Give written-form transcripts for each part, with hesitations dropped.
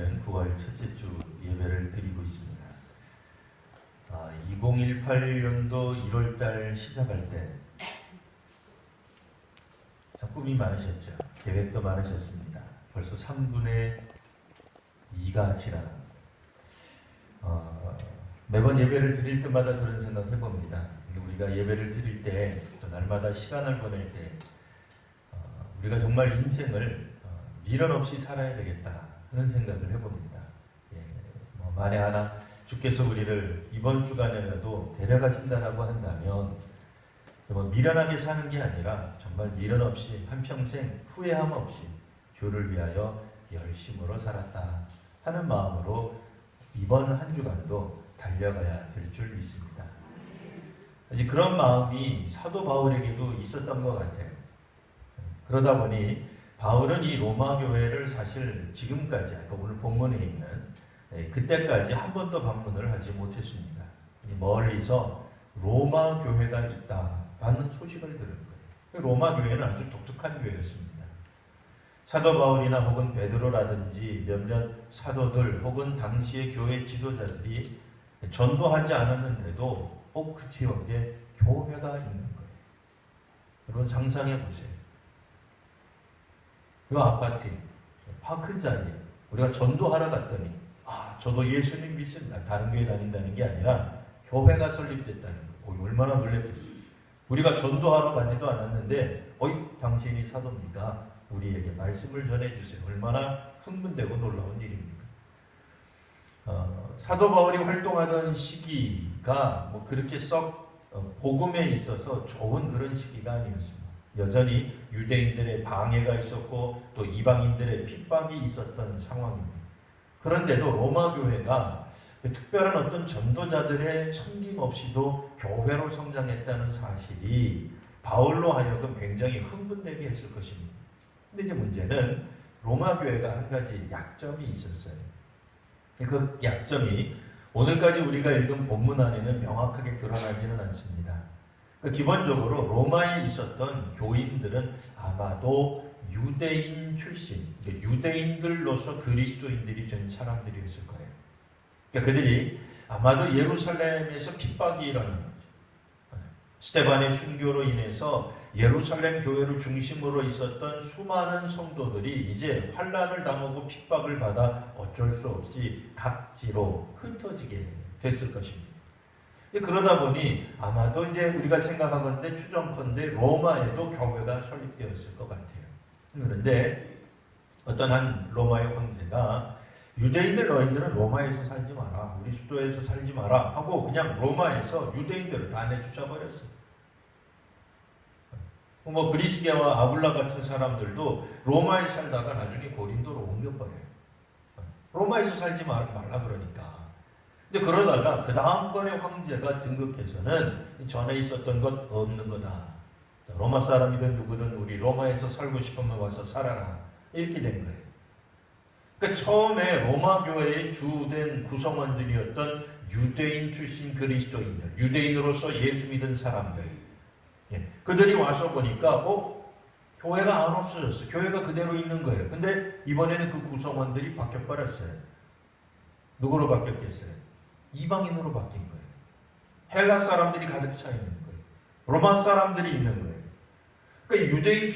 우리는 9월 첫째 주 예배를 드리고 있습니다. 2018년도 1월달 시작할 때 참 꿈이 많으셨죠. 계획도 많으셨습니다. 벌써 3분의 2가 지나갑니다. 매번 예배를 드릴 때마다 그런 생각 해봅니다. 우리가 예배를 드릴 때, 또 날마다 시간을 보낼 때 우리가 정말 인생을 미련 없이 살아야 되겠다 하는 생각을 해봅니다. 만에 하나 주께서 우리를 이번 주간에라도 데려가신다라고 한다면 미련하게 사는 게 아니라 정말 미련 없이 한평생 후회함 없이 주를 위하여 열심으로 살았다 하는 마음으로 이번 한 주간도 달려가야 될 줄 믿습니다. 이제 그런 마음이 사도 바울에게도 있었던 것 같아요. 그러다 보니 바울은 이 로마 교회를 사실 지금까지 아까 오늘 본문에 있는 그때까지 한 번도 방문을 하지 못했습니다. 멀리서 로마 교회가 있다라는 소식을 들은 거예요. 로마 교회는 아주 독특한 교회였습니다. 사도 바울이나 혹은 베드로라든지 몇몇 사도들 혹은 당시의 교회 지도자들이 전도하지 않았는데도 꼭 그 지역에 교회가 있는 거예요. 여러분 상상해 보세요. 이 아파트, 파크 자리에 우리가 전도하러 갔더니 저도 예수님 믿습니다. 다른 교회 다닌다는 게 아니라 교회가 설립됐다는 거. 얼마나 놀랬겠어요. 우리가 전도하러 가지도 않았는데 당신이 사도입니까? 우리에게 말씀을 전해주세요. 얼마나 흥분되고 놀라운 일입니까? 사도 바울이 활동하던 시기가 그렇게 썩 복음에 있어서 좋은 그런 시기가 아니었습니다. 여전히 유대인들의 방해가 있었고 또 이방인들의 핍박이 있었던 상황입니다. 그런데도 로마 교회가 특별한 어떤 전도자들의 섬김 없이도 교회로 성장했다는 사실이 바울로 하여금 굉장히 흥분되게 했을 것입니다. 근데 이제 문제는 로마 교회가 한 가지 약점이 있었어요. 그 약점이 오늘까지 우리가 읽은 본문 안에는 명확하게 드러나지는 않습니다. 기본적으로 로마에 있었던 교인들은 아마도 유대인 출신, 유대인들로서 그리스도인들이 된 사람들이었을 거예요. 그들이 아마도 예루살렘에서 핍박이 일어난 거죠. 스데반의 순교로 인해서 예루살렘 교회를 중심으로 있었던 수많은 성도들이 이제 환난을 당하고 핍박을 받아 어쩔 수 없이 각지로 흩어지게 됐을 것입니다. 그러다 보니 아마도 이제 우리가 생각하건대 추정컨대 로마에도 교회가 설립되었을 것 같아요. 그런데 어떤 한 로마의 황제가 유대인들 너희들은 로마에서 살지 마라, 우리 수도에서 살지 마라 하고 그냥 로마에서 유대인들을 다 내쫓아버렸어요. 브리스게와 아굴라 같은 사람들도 로마에 살다가 나중에 고린도로 옮겨버려요. 로마에서 살지 말라 그러니까. 근데 그러다가 그 다음번에 황제가 등극해서는 전에 있었던 것 없는 거다. 로마 사람이든 누구든 우리 로마에서 살고 싶으면 와서 살아라. 이렇게 된 거예요. 그러니까 처음에 로마 교회의 주된 구성원들이었던 유대인 출신 그리스도인들, 유대인으로서 예수 믿은 사람들, 그들이 와서 보니까 교회가 안 없어졌어요. 교회가 그대로 있는 거예요. 근데 이번에는 그 구성원들이 바뀌어버렸어요. 누구로 바뀌었겠어요? 이방인으로 바뀐 거예요. 헬라 사람들이 가득 차 있는 거예요. 로마 사람들이 있는 거예요. 그러니까 유대인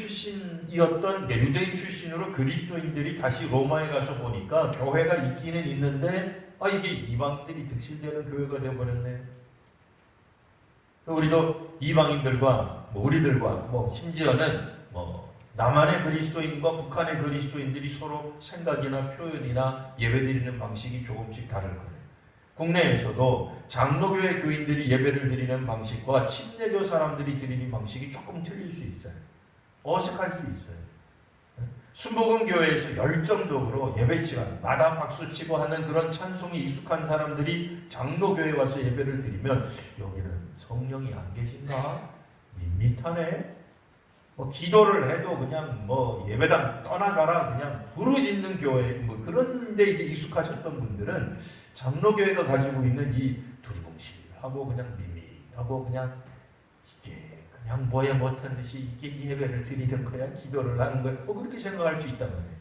유대인 출신으로 그리스도인들이 다시 로마에 가서 보니까 교회가 있기는 있는데 이게 이방인들이 득실되는 교회가 되어버렸네. 우리도 이방인들과 우리들과 심지어는 남한의 그리스도인과 북한의 그리스도인들이 서로 생각이나 표현이나 예배드리는 방식이 조금씩 다를 거예요. 국내에서도 장로교회 교인들이 예배를 드리는 방식과 침례교 사람들이 드리는 방식이 조금 틀릴 수 있어요. 어색할 수 있어요. 순복음교회에서 열정적으로 예배 시간마다 박수치고 하는 그런 찬송이 익숙한 사람들이 장로교회에 와서 예배를 드리면 여기는 성령이 안 계신가? 밋밋하네? 기도를 해도 그냥 예배당 떠나가라 그냥 부르짖는 교회 그런 데 이제 익숙하셨던 분들은 장로교회가 가지고 있는 이 두리뭉실하고 그냥 밋밋하고 그냥 이게 그냥 뭐야 못한 듯이 이게 예배를 드리는 거야? 기도를 하는 거야? 그렇게 생각할 수 있단 말이에요.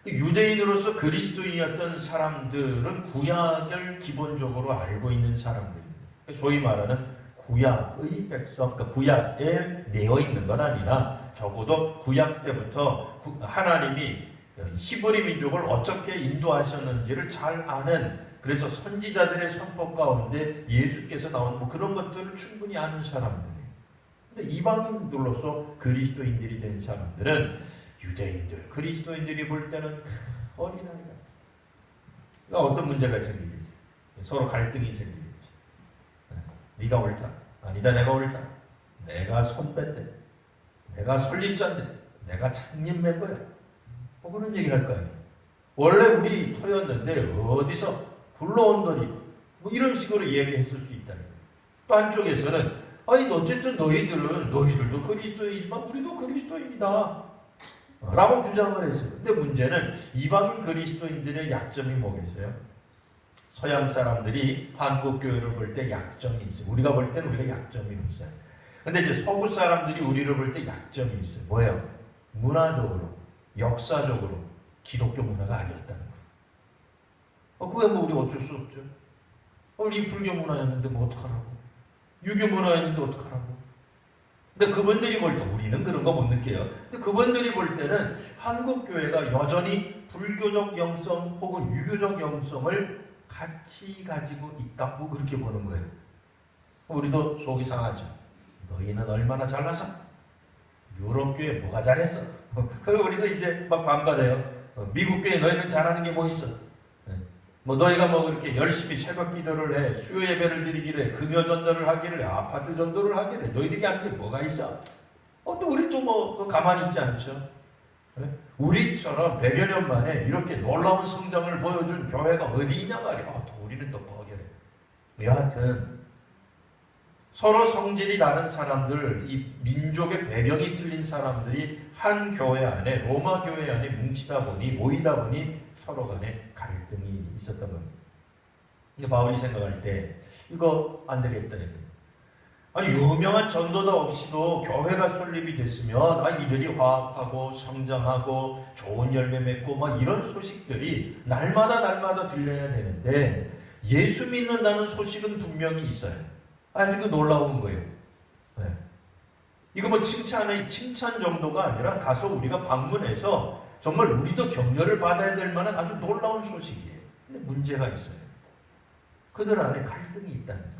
유대인으로서 그리스도인이었던 사람들은 구약을 기본적으로 알고 있는 사람들입니다. 소위 말하는 구약의 백성, 그러니까 구약에 내어 있는 건 아니라 적어도 구약 때부터 하나님이 히브리 민족을 어떻게 인도하셨는지를 잘 아는, 그래서 선지자들의 선포 가운데 예수께서 나온 뭐 그런 것들을 충분히 아는 사람들이에요. 근데 이방인들로서 그리스도인들이 된 사람들은 유대인들, 그리스도인들이 볼 때는 어린아이 같아. 그러니까 어떤 문제가 생기겠어요? 서로 갈등이 생기겠죠. 네가 옳다. 아니다, 내가 옳다. 내가 선배인데, 내가 설립자인데, 내가 창립 멤버야. 뭐 그런 얘기 할 거 아니에요. 원래 우리 터였는데 어디서 불러온 거니? 뭐 이런 식으로 얘기했을 수 있다. 또 한쪽에서는 아니 어쨌든 너희들도 그리스도이지만 우리도 그리스도입니다. 라고 주장을 했어요. 근데 문제는 이방인 그리스도인들의 약점이 뭐겠어요? 서양 사람들이 한국 교회를 볼 때 약점이 있어요. 우리가 볼 때는 우리가 약점이 없어요. 근데 이제 서구 사람들이 우리를 볼 때 약점이 있어요. 뭐예요? 문화적으로, 역사적으로 기독교 문화가 아니었다는 거예요. 그게 뭐 우리 어쩔 수 없죠. 우리 불교 문화였는데 뭐 어떡하라고. 유교 문화였는데 어떡하라고. 근데 그분들이 볼 때, 우리는 그런 거 못 느껴요. 근데 그분들이 볼 때는 한국 교회가 여전히 불교적 영성 혹은 유교적 영성을 같이 가지고 있다고 그렇게 보는 거예요. 우리도 속이 상하죠. 너희는 얼마나 잘나서? 유럽 교회 뭐가 잘했어? 그리고 우리도 이제 막 반발해요. 미국 교회 너희는 잘하는 게 뭐 있어? 뭐 너희가 뭐 그렇게 열심히 새벽 기도를 해, 수요 예배를 드리기를 해, 금요 전도를 하기를 해, 아파트 전도를 하기를 해. 너희들이 하는 게 뭐가 있어? 또 우리 또 뭐 가만히 있지 않죠? 우리처럼 100여 년 만에 이렇게 놀라운 성장을 보여준 교회가 어디 있냐 말이야. 또 우리는 또 뻐겨요. 여하튼 서로 성질이 다른 사람들, 이 민족의 배경이 틀린 사람들이 한 교회 안에, 로마 교회 안에 모이다 보니 서로 간에 갈등이 있었던 겁니다. 바울이 생각할 때 이거 안 되겠다. 아니 유명한 전도자 없이도 교회가 설립이 됐으면 이들이 화합하고 성장하고 좋은 열매 맺고 막 이런 소식들이 날마다 들려야 되는데 예수 믿는다는 소식은 분명히 있어요. 아주 놀라운 거예요. 네. 이거 뭐 칭찬 정도가 아니라 가서 우리가 방문해서 정말 우리도 격려를 받아야 될 만한 아주 놀라운 소식이에요. 근데 문제가 있어요. 그들 안에 갈등이 있다는 거예요.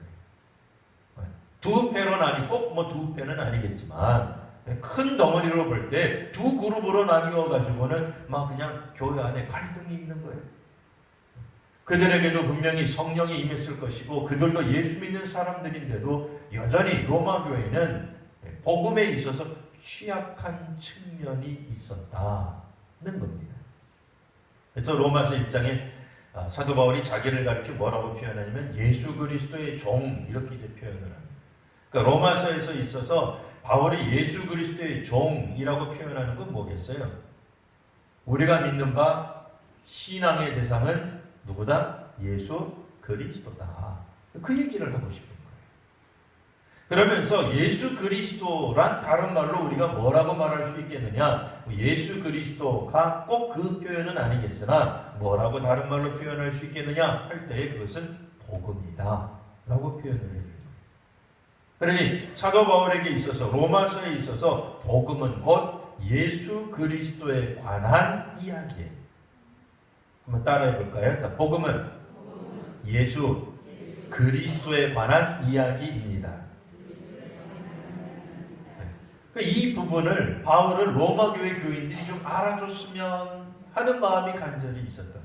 두 패는 아니, 꼭 뭐 두 패는 아니겠지만, 큰 덩어리로 볼 때 두 그룹으로 나뉘어가지고는 막 그냥 교회 안에 갈등이 있는 거예요. 그들에게도 분명히 성령이 임했을 것이고, 그들도 예수 믿는 사람들인데도 여전히 로마 교회는 복음에 있어서 취약한 측면이 있었다. 는 겁니다. 그래서 로마서 1장에 사도 바울이 자기를 가리켜 뭐라고 표현하냐면 예수 그리스도의 종 이렇게 이제 표현을 합니다. 그러니까 로마서에서 있어서 바울이 예수 그리스도의 종이라고 표현하는 건 뭐겠어요? 우리가 믿는 바 신앙의 대상은 누구다? 예수 그리스도다. 그 얘기를 하고 싶은 거예요. 그러면서 예수 그리스도란 다른 말로 우리가 뭐라고 말할 수 있겠느냐? 예수 그리스도가 꼭 그 표현은 아니겠으나 뭐라고 다른 말로 표현할 수 있겠느냐? 할 때 그것은 복음이다 라고 표현을 해줍니다. 그러니 사도 바울에게 있어서 로마서에 있어서 복음은 곧 예수 그리스도에 관한 이야기예요. 한번 따라해 볼까요? 자, 복음은 예수 그리스도에 관한 이야기입니다. 이 부분을 바울은 로마 교회 교인들이 좀 알아줬으면 하는 마음이 간절히 있었던 거예요.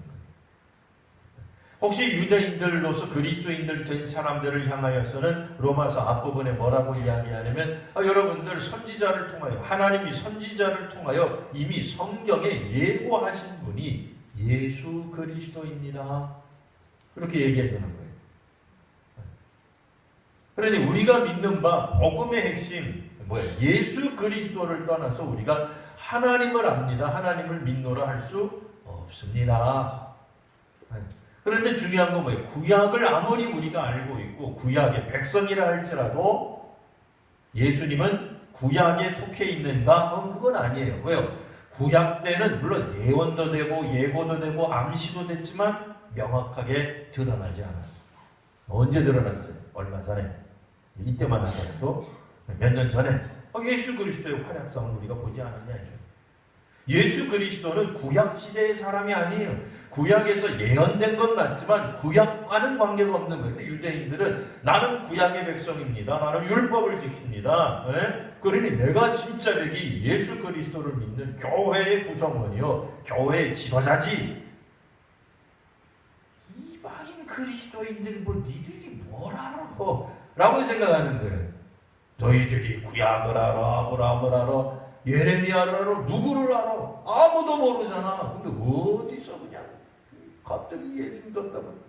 혹시 유대인들로서 그리스도인들 된 사람들을 향하여서는 로마서 앞부분에 뭐라고 이야기하냐면 여러분들 선지자를 통하여 하나님이 선지자를 통하여 이미 성경에 예고하신 분이 예수 그리스도입니다. 그렇게 얘기하시는 거예요. 그러니 우리가 믿는 바 복음의 핵심 예수 그리스도를 떠나서 우리가 하나님을 압니다. 하나님을 믿노라 할 수 없습니다. 그런데 중요한 건 뭐예요? 구약을 아무리 우리가 알고 있고 구약의 백성이라 할지라도 예수님은 구약에 속해 있는가? 그건 아니에요. 왜요? 구약 때는 물론 예언도 되고 예고도 되고 암시도 됐지만 명확하게 드러나지 않았어요. 언제 드러났어요? 얼마 전에. 이때만 하더라도 몇 년 전에 예수 그리스도의 활약상을 우리가 보지 않았냐. 예수 그리스도는 구약 시대의 사람이 아니에요. 구약에서 예언된 건 맞지만 구약과는 관계가 없는 거예요. 유대인들은 나는 구약의 백성입니다. 나는 율법을 지킵니다. 네? 그러니 내가 진짜 여기 예수 그리스도를 믿는 교회의 구성원이요, 교회의 지도자지. 이방인 그리스도인들이 뭐 니들이 뭘 알아? 라고 생각하는 거예요. 너희들이 구약을 알아, 아브라함을 알아, 예레미야를 알아, 누구를 알아? 아무도 모르잖아. 근데 어디서 그냥 갑자기 예수 믿었다고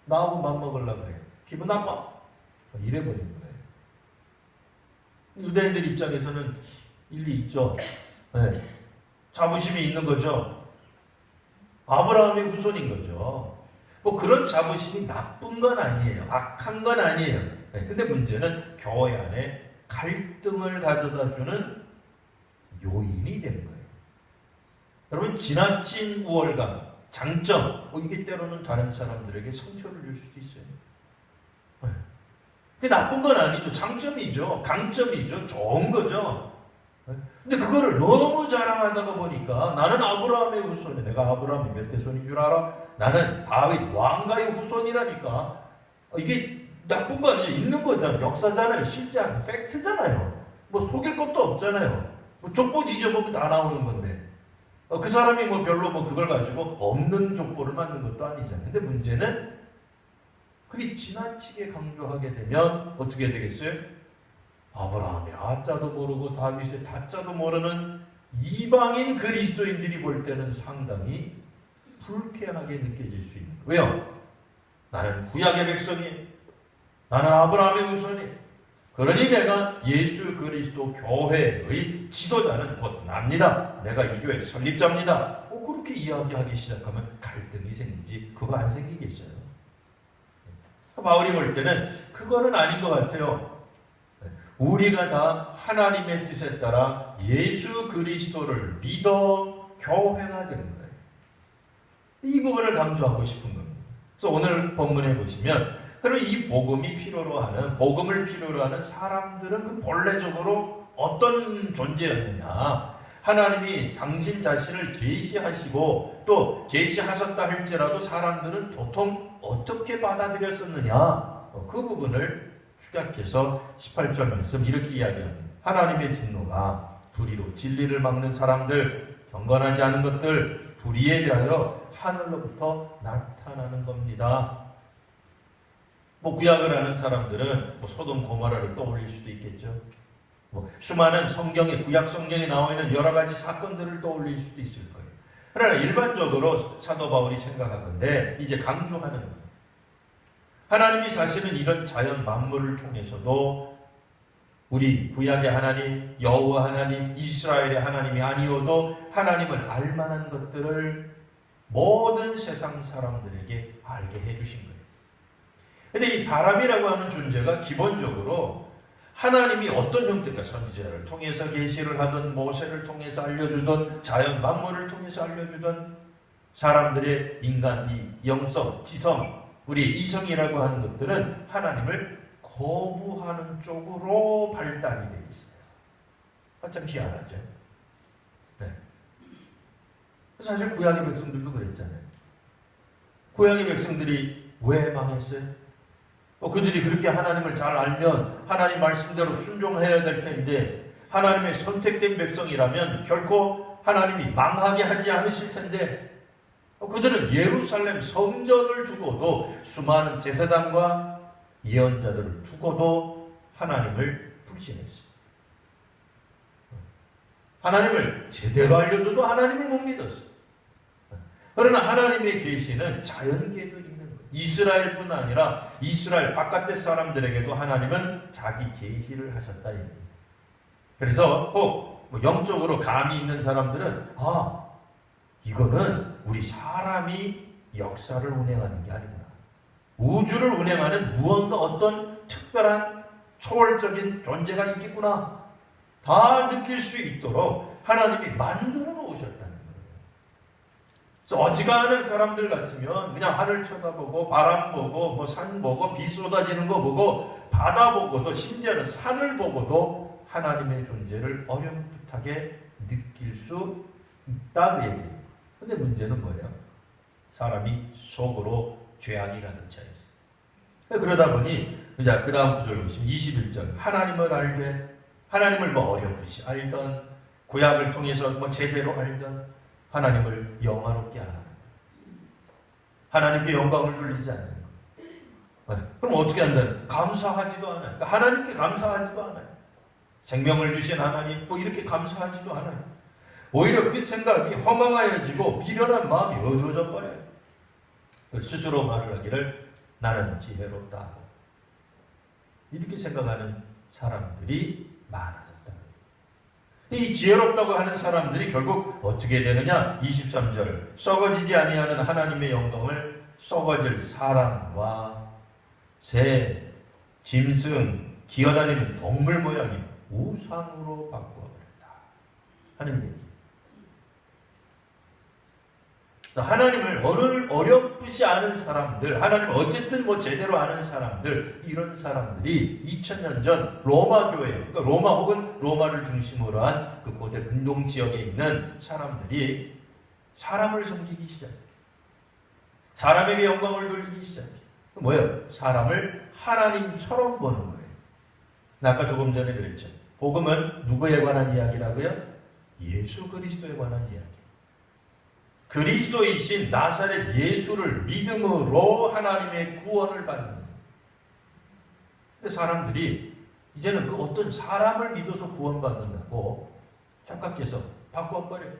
나하고 맞먹으려고 그래. 기분 나빠. 이래버린 거예요. 유대인들 입장에서는 일리 있죠. 네. 자부심이 있는 거죠. 아브라함의 후손인 거죠. 뭐 그런 자부심이 나쁜 건 아니에요. 악한 건 아니에요. 네. 근데 문제는 교회 안에 갈등을 가져다 주는 요인이 된 거예요. 여러분, 지나친 우월감, 장점, 이게 때로는 다른 사람들에게 상처를 줄 수도 있어요. 네. 그게 나쁜 건 아니죠. 장점이죠. 강점이죠. 좋은 거죠. 네. 근데 그거를 너무 자랑하다가 보니까 나는 아브라함의 후손이야. 내가 아브라함이 몇 대손인 줄 알아? 나는 다윗 왕가의 후손이라니까. 이게 나쁜 거 아니에요. 있는 거잖아요. 역사잖아요. 실제 아니에요. 팩트잖아요. 뭐 속일 것도 없잖아요. 뭐 족보 뒤져보면 다 나오는 건데. 그 사람이 뭐 별로 뭐 그걸 가지고 없는 족보를 만든 것도 아니잖아요. 근데 문제는 그게 지나치게 강조하게 되면 어떻게 되겠어요? 아브라함의 아자도 모르고 다윗의 다자도 모르는 이방인 그리스도인들이 볼 때는 상당히 불쾌하게 느껴질 수 있는 거예요. 왜요? 나는 구약의 백성이, 나는 아브라함의 후손이. 그러니 내가 예수 그리스도 교회의 지도자는 곧 납니다. 내가 이 교회 설립자입니다. 그렇게 이야기하기 시작하면 갈등이 생기지 그거 안 생기겠어요. 바울이 볼 때는 그거는 아닌 것 같아요. 우리가 다 하나님의 뜻에 따라 예수 그리스도를 믿어 교회가 되는 거예요. 이 부분을 강조하고 싶은 겁니다. 그래서 오늘 본문에 보시면 그럼 이 복음을 필요로 하는 사람들은 그 본래적으로 어떤 존재였느냐? 하나님이 당신 자신을 계시하시고 또 계시하셨다 할지라도 사람들은 도통 어떻게 받아들였었느냐? 그 부분을 축약해서 18절 말씀 이렇게 이야기합니다. 하나님의 진노가 불의로 진리를 막는 사람들, 경건하지 않은 것들, 불의에 대하여 하늘로부터 나타나는 겁니다. 뭐 구약을 아는 사람들은 뭐 소돔 고모라를 떠올릴 수도 있겠죠. 뭐 수많은 성경에, 구약 성경에 나와 있는 여러 가지 사건들을 떠올릴 수도 있을 거예요. 그러나 일반적으로 사도 바울이 생각하건대 이제 강조하는 거예요. 하나님이 사실은 이런 자연 만물을 통해서도 우리 구약의 하나님, 여호와 하나님, 이스라엘의 하나님이 아니어도 하나님을 알만한 것들을 모든 세상 사람들에게 알게 해주신 거예요. 근데 이 사람이라고 하는 존재가 기본적으로 하나님이 어떤 형태가 선지자를 통해서 계시를 하든 모세를 통해서 알려주든 자연 만물을 통해서 알려주든 사람들의 인간 이 영성, 지성, 우리 이성이라고 하는 것들은 하나님을 거부하는 쪽으로 발달이 되어 있어요. 참 희한하죠. 네. 사실 구약의 백성들도 그랬잖아요. 구약의 백성들이 왜 망했어요? 그들이 그렇게 하나님을 잘 알면 하나님 말씀대로 순종해야 될 텐데 하나님의 선택된 백성이라면 결코 하나님이 망하게 하지 않으실 텐데 그들은 예루살렘 성전을 두고도 수많은 제사장과 예언자들을 두고도 하나님을 불신했어요. 하나님을 제대로 알려줘도 하나님을 못 믿었어요. 그러나 하나님의 계시는 자연계도 있는 거예요. 이스라엘뿐 아니라 이스라엘 바깥의 사람들에게도 하나님은 자기 계시를 하셨다. 그래서 꼭 영적으로 감이 있는 사람들은 이거는 우리 사람이 역사를 운행하는 게 아니구나. 우주를 운행하는 무언가 어떤 특별한 초월적인 존재가 있겠구나. 다 느낄 수 있도록 하나님이 만들어 놓으셨다는 거예요. 그래서 어지간한 사람들 같으면 그냥 하늘 쳐다보고 바람 보고 뭐 산 보고 비 쏟아지는 거 보고 바다 보고도 심지어는 산을 보고도 하나님의 존재를 어렴풋하게 느낄 수 있다고 얘기해요. 근데 문제는 뭐예요? 사람이 속으로 죄악이 가득 차 있어요. 그러다 보니 자, 그 다음 구절 보시면 21절 하나님을 알되 하나님을 뭐 어렴풋이 알던 구약을 통해서 뭐 제대로 알던 하나님을 영화롭게 안 하는 거예요. 하나님께 영광을 돌리지 않는 거예요. 그럼 어떻게 한다는? 감사하지도 않아요. 그러니까 하나님께 감사하지도 않아요. 생명을 주신 하나님 뭐 이렇게 감사하지도 않아요. 오히려 그 생각이 허망하여지고 미련한 마음이 어두워져 버려요. 스스로 말을 하기를 나는 지혜롭다. 이렇게 생각하는 사람들이 많아졌다. 이 지혜롭다고 하는 사람들이 결국 어떻게 되느냐? 23절 썩어지지 아니하는 하나님의 영광을 썩어질 사람과 새, 짐승, 기어다니는 동물 모양의 우상으로 바꾸어버렸다 하는 얘기. 하나님을 어렴풋이 아는 사람들, 하나님을 어쨌든 뭐 제대로 아는 사람들, 이런 사람들이 2000년 전 로마 교회, 그러니까 로마 혹은 로마를 중심으로 한 그 고대 근동 지역에 있는 사람들이 사람을 섬기기 시작해요. 사람에게 영광을 돌리기 시작해요. 뭐예요? 사람을 하나님처럼 보는 거예요. 아까 조금 전에 그랬죠. 복음은 누구에 관한 이야기라고요? 예수 그리스도에 관한 이야기. 그리스도이신 나사렛 예수를 믿음으로 하나님의 구원을 받는 거예요. 근데 사람들이 이제는 그 어떤 사람을 믿어서 구원받는다고 착각해서 바꿔버려요.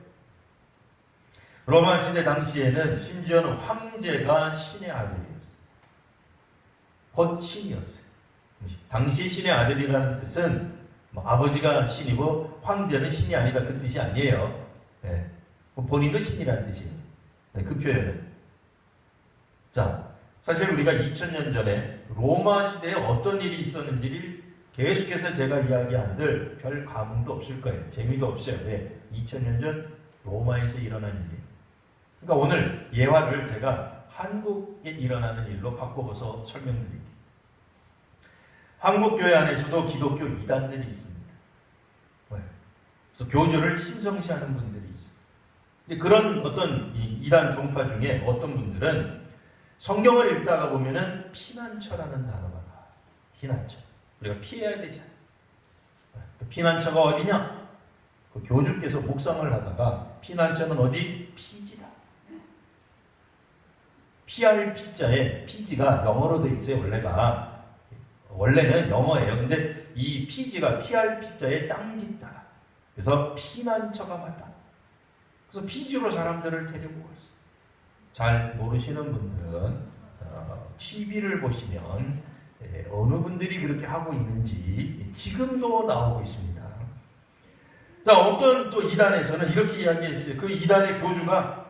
로마 시대 당시에는 심지어는 황제가 신의 아들이었어요. 곧 신이었어요. 당시 신의 아들이라는 뜻은 뭐 아버지가 신이고 황제는 신이 아니다 그 뜻이 아니에요. 네. 본인도 신이라는 뜻이에요. 네, 그 표현은. 자, 사실 우리가 2000년 전에 로마 시대에 어떤 일이 있었는지를 계속해서 제가 이야기한들 별 감흥도 없을 거예요. 재미도 없어요. 왜? 2000년 전 로마에서 일어난 일이에요. 그러니까 오늘 예화를 제가 한국에 일어나는 일로 바꿔서 설명드릴게요. 한국 교회 안에서도 기독교 이단들이 있습니다. 왜? 그래서 교주를 신성시하는 분들이 있어요. 그런 어떤 이단 종파 중에 어떤 분들은 성경을 읽다가 보면은 피난처라는 단어가 나와요. 피난처. 우리가 피해야 되잖아요. 피난처가 어디냐? 그 교주께서 묵상을 하다가 피난처는 어디? 피지다. 피할 피자에 피지가 영어로 되어 있어요. 원래는 영어예요. 근데 이 피지가 피할 피자에 땅짓자라. 그래서 피난처가 맞다. 그래서 피지로 사람들을 데리고 갔어요. 잘 모르시는 분들은 TV를 보시면 어느 분들이 그렇게 하고 있는지 지금도 나오고 있습니다. 자, 어떤 또 이단에서는 이렇게 이야기했어요. 그 이단의 교주가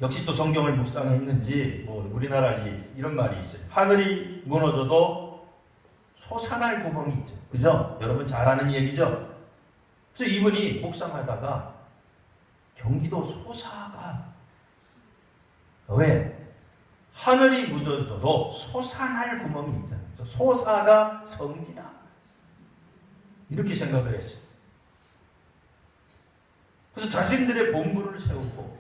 역시 또 성경을 묵상했는지 뭐 우리나라에 이런 말이 있어요. 하늘이 무너져도 솟아날 구멍이 있죠. 그죠? 여러분 잘 아는 얘기죠? 그래서 이분이 묵상하다가 경기도 소사가 왜? 하늘이 무너져도 솟아날 구멍이 있잖아요. 소사가 성지다. 이렇게 생각을 했어요. 그래서 자신들의 본부를 세우고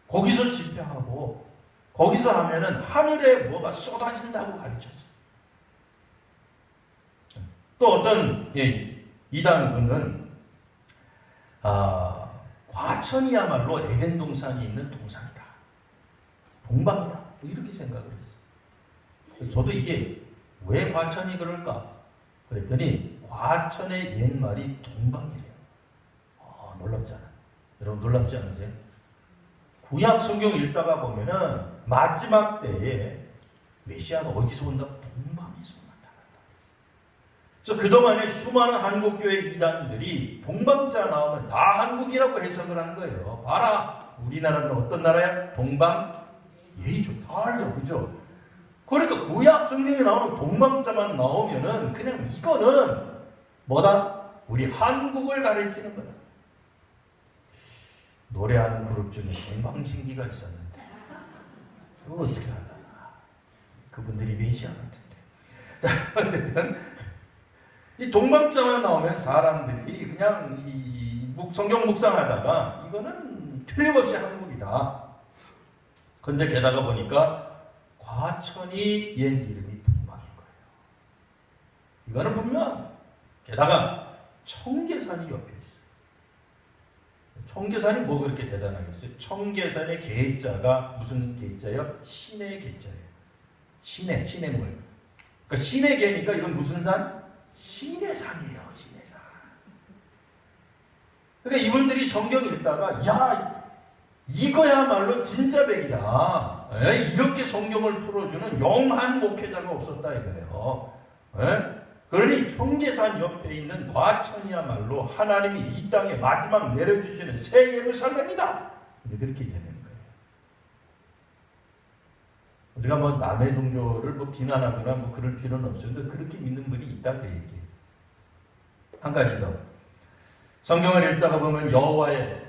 거기서 집회하고 거기서 하면은 하늘에 뭐가 쏟아진다고 가르쳤어요. 또 어떤 이단분은 과천이야말로 에덴 동산이 있는 동산이다. 동방이다. 이렇게 생각을 했어요. 저도 이게 왜 과천이 그럴까? 그랬더니 과천의 옛말이 동방이래요. 놀랍잖아. 여러분 놀랍지 않으세요? 구약 성경 읽다가 보면은 마지막 때에 메시아가 어디서 온다? 동방에서 나타난다. 그래서 그동안에 수많은 한국교회 이단들이 동방자 나오면 다 한국이라고 해석을 한 거예요. 봐라, 우리나라는 어떤 나라야? 동방 예의죠. 다 알죠, 그죠? 그러니까 구약 성경에 나오는 동방자만 나오면은 그냥 이거는 뭐다? 우리 한국을 가르치는 거다. 노래하는 그룹 중에 동방신기가 있었는데 그거 어떻게 하나? 그분들이 메시아 같은데. 자, 어쨌든 이 동방자만 나오면 사람들이 그냥 이 성경 묵상하다가 이거는 틀림없이 한국이다. 근데 게다가 보니까 과천이 옛 이름이 동방인 거예요. 이거는 분명. 게다가 청계산이 옆에 있어요. 청계산이 뭐 그렇게 대단하겠어요? 청계산의 계자가 무슨 계자예요? 신의 계자예요. 신의 물. 그러니까 신의 계니까 이건 무슨 산? 신의 산이에요. 신의 산. 그러니까 이분들이 성경 읽다가 야 이거야말로 진짜 백이다. 이렇게 성경을 풀어주는 영한 목회자가 없었다 이거예요. 그러니 청계산 옆에 있는 과천이야말로 하나님이 이 땅에 마지막 내려주시는 새 예루살렘이다. 그렇게 되는 거예요. 우리가 뭐 남의 종교를 뭐 비난하거나 뭐 그럴 필요는 없었는데 그렇게 믿는 분이 있다 그 얘기예요. 한 가지 더. 성경을 읽다가 보면 여호와의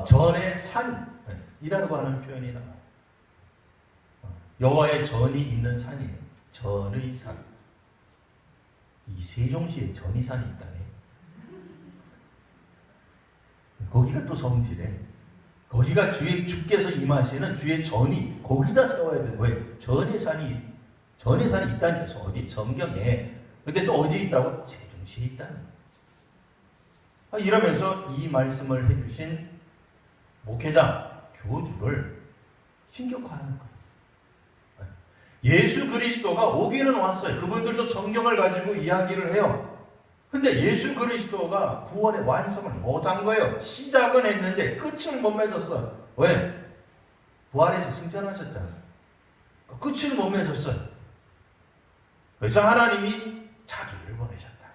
전의 산이라고 하는 표현이 나와요. 여호와의 전이 있는 산이에요. 전의 산. 이 세종시에 전의산이 있다네. 거기가 또 성지래. 거기가 주께서 임하시는 주의 전이 거기다 세워야 되는 거예요. 전의산이 있다니까. 어디? 성경에. 근데 또 어디에 있다고? 세종시에 있다는 거예요. 이러면서 이 말씀을 해주신 목회자, 교주를 신격화하는 거예요. 예수 그리스도가 오기는 왔어요. 그분들도 성경을 가지고 이야기를 해요. 근데 예수 그리스도가 구원의 완성을 못한 거예요. 시작은 했는데 끝을 못 맺었어요. 왜? 부활해서 승천하셨잖아요. 끝을 못 맺었어요. 그래서 하나님이 자기를 보내셨다는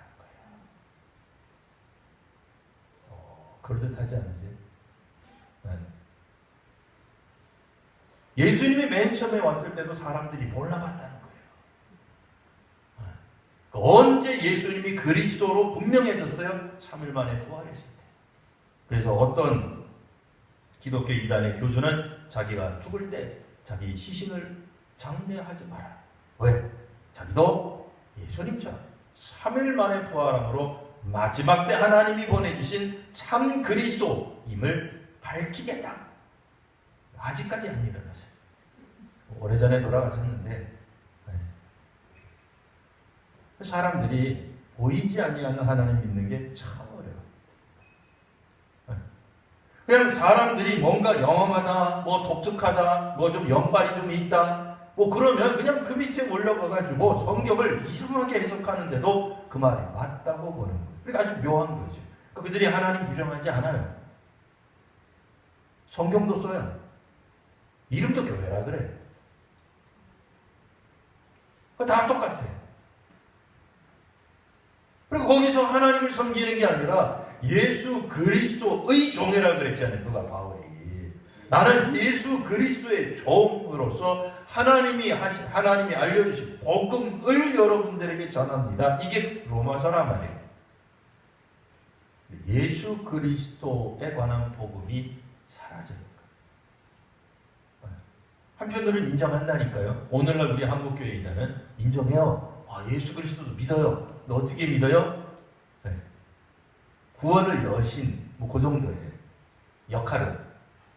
거예요. 그럴듯하지 않으세요? 네. 예수님이 맨 처음에 왔을 때도 사람들이 몰라봤다는 거예요. 언제 예수님이 그리스도로 분명해졌어요? 3일 만에 부활했을 때. 그래서 어떤 기독교 이단의 교주는 자기가 죽을 때 자기 시신을 장례하지 마라. 왜? 자기도 예수님처럼 3일 만에 부활함으로 마지막 때 하나님이 보내주신 참 그리스도임을 밝히겠다. 아직까지 안 일어났어요. 오래전에 돌아가셨는데 사람들이 보이지 아니하는 하나님 믿는 게 참 어려워요. 그냥 사람들이 뭔가 영험하다, 뭐 독특하다, 뭐 좀 연발이 좀 있다, 뭐 그러면 그냥 그 밑에 올라가가지고 성경을 이상하게 해석하는데도 그 말이 맞다고 보는 거예요. 그러니까 아주 묘한 거죠. 그들이 하나님 부정하지 않아요. 성경도 써요. 이름도 교회라 그래. 다 똑같아요. 그리고 거기서 하나님을 섬기는 게 아니라 예수 그리스도의 종이라고 그랬잖아요. 누가 바울이. 나는 예수 그리스도의 종으로서 하나님이 알려주신 복음을 여러분들에게 전합니다. 이게 로마서란 말이에요. 예수 그리스도에 관한 복음이 사라져요. 한편으로는 인정한다니까요. 오늘날 우리 한국교회인들은 인정해요. 예수 그리스도도 믿어요. 너 어떻게 믿어요? 네. 구원을 여신, 뭐 그 정도예요. 역할을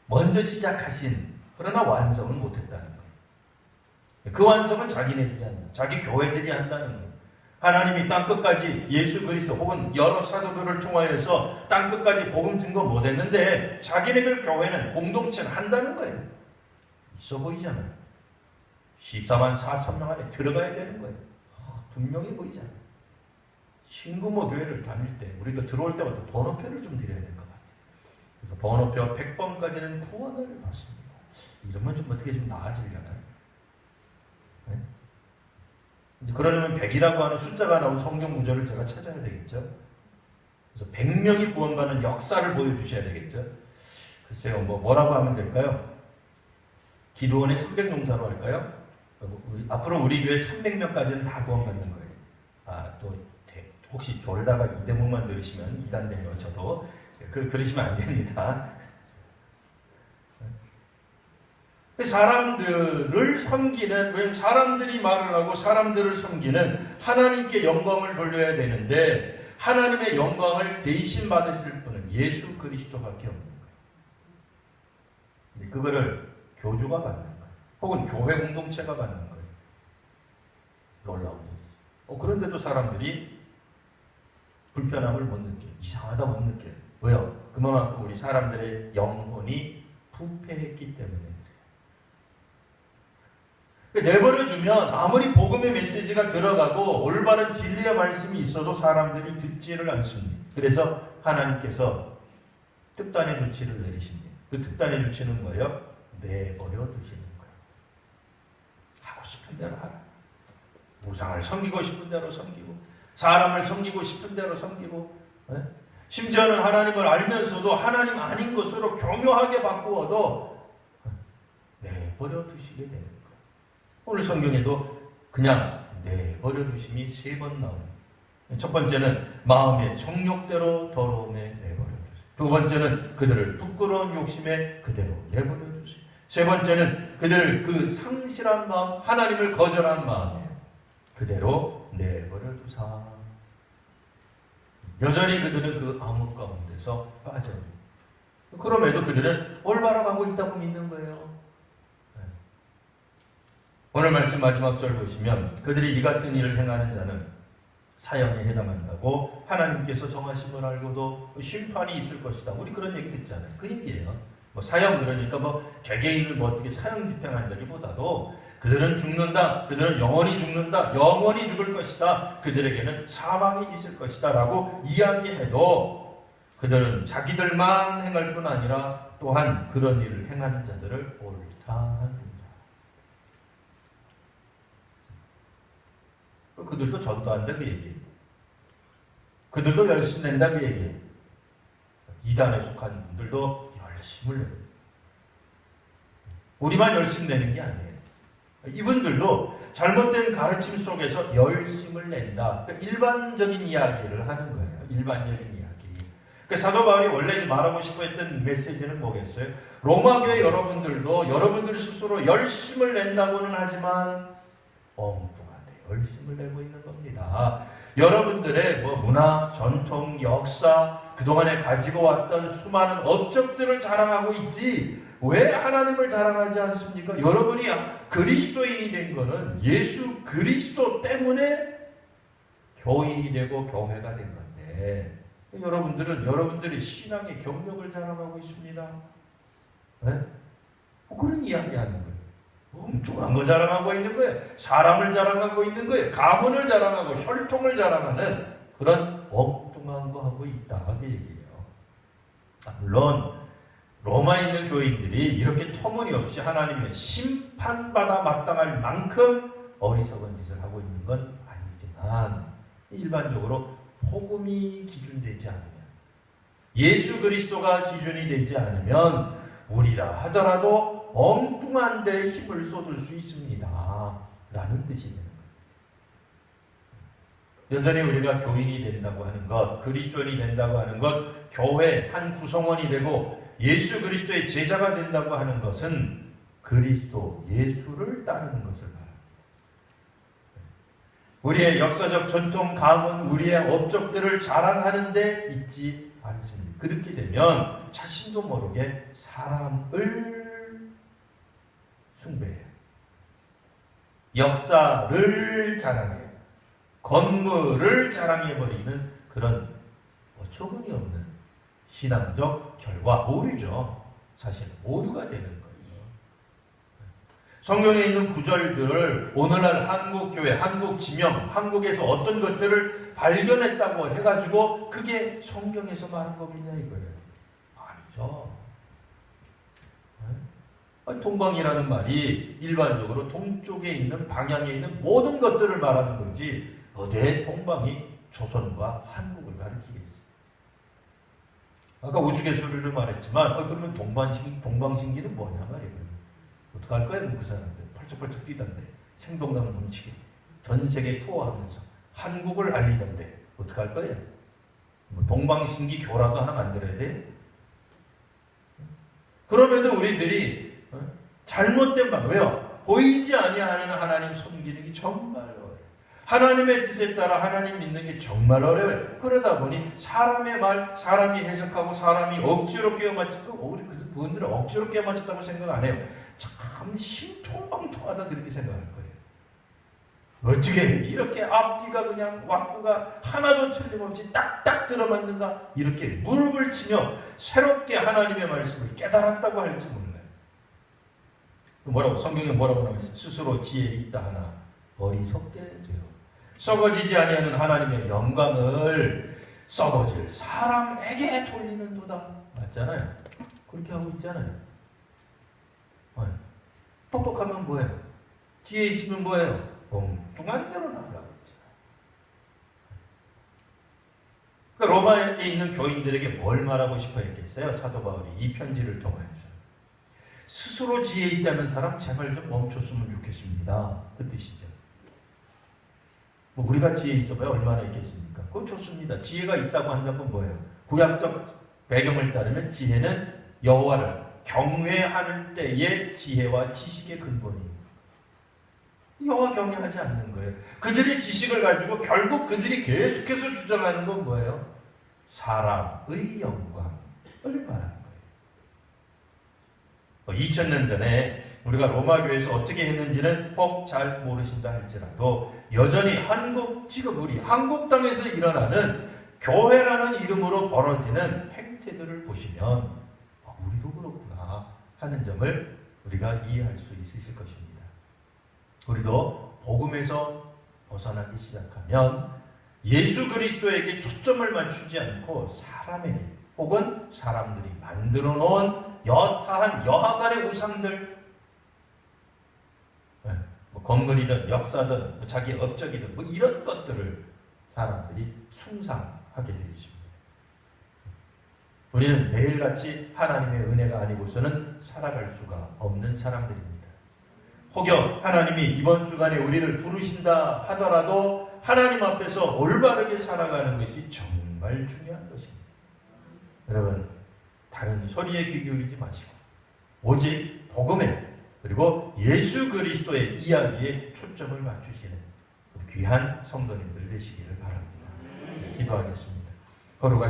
먼저 시작하신, 그러나 완성은 못했다는 거예요. 그 완성은 자기네들이 한다. 자기 교회들이 한다는 거예요. 하나님이 땅끝까지 예수 그리스도 혹은 여러 사도들을 통하여서 땅끝까지 복음 증거 못했는데 자기네들 교회는 공동체는 한다는 거예요. 있어 보이잖아요. 14만 4천 명 안에 들어가야 되는 거예요. 분명히 보이잖아요. 신구모 교회를 다닐 때 우리가 들어올 때마다 번호표를 좀 드려야 될 것 같아요. 그래서 번호표 100번까지는 구원을 받습니다. 이러면 좀 어떻게 좀 나아지려나요? 네? 이제 그러려면 100이라고 하는 숫자가 나온 성경 구절을 제가 찾아야 되겠죠. 그래서 100명이 구원받는 역사를 보여주셔야 되겠죠. 글쎄요, 뭐라고 하면 될까요? 기도원의 300용사로 할까요? 앞으로 우리 교회 300명까지는 다 구원받는 거예요. 또 혹시 졸다가 이 대목만 들으시면 이단되네요. 저도 그러시면 안 됩니다. 사람들을 섬기는, 왜냐면 사람들이 말을 하고 사람들을 섬기는 하나님께 영광을 돌려야 되는데 하나님의 영광을 대신 받으실 분은 예수 그리스도밖에 없는 거예요. 그거를 교주가 받는 거예요. 혹은 교회 공동체가 받는 거예요. 놀라운 거예요. 그런데도 사람들이 불편함을 못 느껴요. 이상하다 못 느껴요. 왜요? 그만큼 우리 사람들의 영혼이 부패했기 때문에. 내버려두면 아무리 복음의 메시지가 들어가고 올바른 진리의 말씀이 있어도 사람들이 듣지를 않습니다. 그래서 하나님께서 특단의 조치를 내리십니다. 그 특단의 조치는 뭐예요? 내버려 두시는 거예요. 하고 싶은 대로 하라. 우상을 섬기고 싶은 대로 섬기고 사람을 섬기고 싶은 대로 섬기고, 심지어는 하나님을 알면서도 하나님 아닌 것으로 교묘하게 바꾸어도 내버려 두시게 되는 거예요. 오늘 성경에도 그냥 내버려 두심이 3번 나옵니다. 첫 번째는 마음의 정욕대로 더러움에 내버려 두세요. 두 번째는 그들을 부끄러운 욕심에 그대로 내버려 두세요. 세 번째는 그들을 그 상실한 마음, 하나님을 거절한 마음에 그대로 내버려 두사. 여전히 그들은 그 암흑 가운데서 빠져요. 그럼에도 그들은 올바로 가고 있다고 믿는 거예요. 오늘 말씀 마지막 절 보시면 그들이 이 같은 일을 행하는 자는 사형에 해당한다고 하나님께서 정하심을 알고도 심판이 있을 것이다. 우리 그런 얘기 듣잖아요. 그 얘기예요. 사형 그러니까 개개인을 어떻게 사형 집행한다기보다도 그들은 죽는다. 그들은 영원히 죽는다. 영원히 죽을 것이다. 그들에게는 사망이 있을 것이다. 라고 이야기해도 그들은 자기들만 행할 뿐 아니라 또한 그런 일을 행하는 자들을 옳다 합니다. 그들도 전도한다 그 얘기예요. 그들도 열심히 낸다 그 얘기예요. 이단에 속한 분들도 열심을 내요. 우리만 열심히 내는 게 아니에요. 이분들도 잘못된 가르침 속에서 열심을 낸다. 그러니까 일반적인 이야기를 하는 거예요. 일반적인 이야기. 그러니까 사도 바울이 원래 말하고 싶어 했던 메시지는 뭐겠어요? 로마교회 여러분들도 여러분들 스스로 열심을 낸다고는 하지만 열심을 내고 있는 겁니다. 여러분들의 문화, 전통, 역사, 그동안에 가지고 왔던 수많은 업적들을 자랑하고 있지 왜 하나님을 자랑하지 않습니까? 여러분이 그리스도인이 된 거는 예수 그리스도 때문에 교인이 되고 교회가 된 건데 여러분들은 여러분들의 신앙의 경력을 자랑하고 있습니다. 네? 그런 이야기하는 거예요. 엉뚱한 거 자랑하고 있는 거예요. 사람을 자랑하고 있는 거예요. 가문을 자랑하고 혈통을 자랑하는 그런 엉뚱한 거 하고 있다 그 얘기예요. 물론 로마에 있는 교인들이 이렇게 터무니없이 하나님의 심판받아 마땅할 만큼 어리석은 짓을 하고 있는 건 아니지만 일반적으로 복음이 기준되지 않으면 예수 그리스도가 기준이 되지 않으면 우리라 하더라도 엉뚱한 데 힘을 쏟을 수 있습니다. 라는 뜻이 되는 거예요. 여전히 우리가 교인이 된다고 하는 것, 그리스도인이 된다고 하는 것, 교회 한 구성원이 되고 예수 그리스도의 제자가 된다고 하는 것은 그리스도 예수를 따르는 것을 말합니다. 우리의 역사적 전통, 가문, 우리의 업적들을 자랑하는 데 있지 않습니다. 그렇게 되면 자신도 모르게 사람을 숭배해요. 역사를 자랑해요. 건물을 자랑해버리는 그런 어처구니 없는 신앙적 결과, 오류죠. 사실 오류가 되는 거예요. 성경에 있는 구절들을 오늘날 한국교회, 한국지명, 한국에서 어떤 것들을 발견했다고 해가지고 그게 성경에서 말한 거겠냐 이거예요. 아니죠. 동방이라는 말이 일반적으로 동쪽에 있는 방향에 있는 모든 것들을 말하는 거지 어디에 동방이 조선과 한국을 가리키겠어요. 아까 우스갯소리를 말했지만 그러면 동방신기는 뭐냐 말이에요. 어떡할 거야 그 사람들 펄쩍펄쩍 뛰던데 생동감 넘치게 전 세계 투어하면서 한국을 알리던데 어떡할 거예요? 뭐 동방신기교라도 하나 만들어야 돼요? 그러면은 우리들이 잘못된 방, 왜요? 보이지 아니하는 하나님 섬기는 게 정말 어려워요. 하나님의 뜻에 따라 하나님 믿는 게 정말 어려워요. 그러다 보니 사람의 말, 사람이 해석하고 사람이 억지로 끼워맞추고, 우리 그분들은 억지로 끼워맞췄다고 생각 안 해요. 참 신통방통하다 그렇게 생각할 거예요. 어떻게 이렇게 앞뒤가 그냥 왁구가 하나도 틀림없이 딱딱 들어맞는가? 이렇게 무릎을 치며 새롭게 하나님의 말씀을 깨달았다고 할지 몰라요. 뭐라고 성경에 뭐라고 나와 있어요? 스스로 지혜 있다 하나 어리석게 돼요. 썩어지지 아니하는 하나님의 영광을 썩어질 사람에게 돌리는도다. 맞잖아요. 그렇게 하고 있잖아요. 똑똑하면 뭐예요? 지혜 있으면 뭐예요? 엉뚱한 대로 나가고 있잖아요. 그러니까 로마에 있는 교인들에게 뭘 말하고 싶어 했겠어요? 사도 바울이 이 편지를 통해서 스스로 지혜 있다는 사람 제발 좀 멈췄으면 좋겠습니다. 그 뜻이죠. 뭐 우리가 지혜 있어봐야 얼마나 있겠습니까? 그건 좋습니다. 지혜가 있다고 한다는 건 뭐예요? 구약적 배경을 따르면 지혜는 여호와를 경외하는 때의 지혜와 지식의 근본이에요. 여호와 경외하지 않는 거예요. 그들의 지식을 가지고 결국 그들이 계속해서 주장하는 건 뭐예요? 사람의 영광을 말하는 거예요. 2000년 전에 우리가 로마 교회에서 어떻게 했는지는 혹 잘 모르신다 할지라도 여전히 지금 우리 한국 땅에서 일어나는 교회라는 이름으로 벌어지는 행태들을 보시면 우리도 그렇구나 하는 점을 우리가 이해할 수 있으실 것입니다. 우리도 복음에서 벗어나기 시작하면 예수 그리스도에게 초점을 맞추지 않고 사람에게 혹은 사람들이 만들어 놓은 여타한 여하간의 우상들, 뭐 건물이든 역사든 뭐 자기 업적이든 뭐 이런 것들을 사람들이 숭상하게 되십니다. 우리는 매일같이 하나님의 은혜가 아니고서는 살아갈 수가 없는 사람들입니다. 혹여 하나님이 이번 주간에 우리를 부르신다 하더라도 하나님 앞에서 올바르게 살아가는 것이 정말 중요한 것입니다. 여러분, 다른 소리에 귀 기울이지 마시고 오직 복음에 그리고 예수 그리스도의 이야기에 초점을 맞추시는 귀한 성도님들 되시기를 바랍니다. 기도하겠습니다. 거룩하신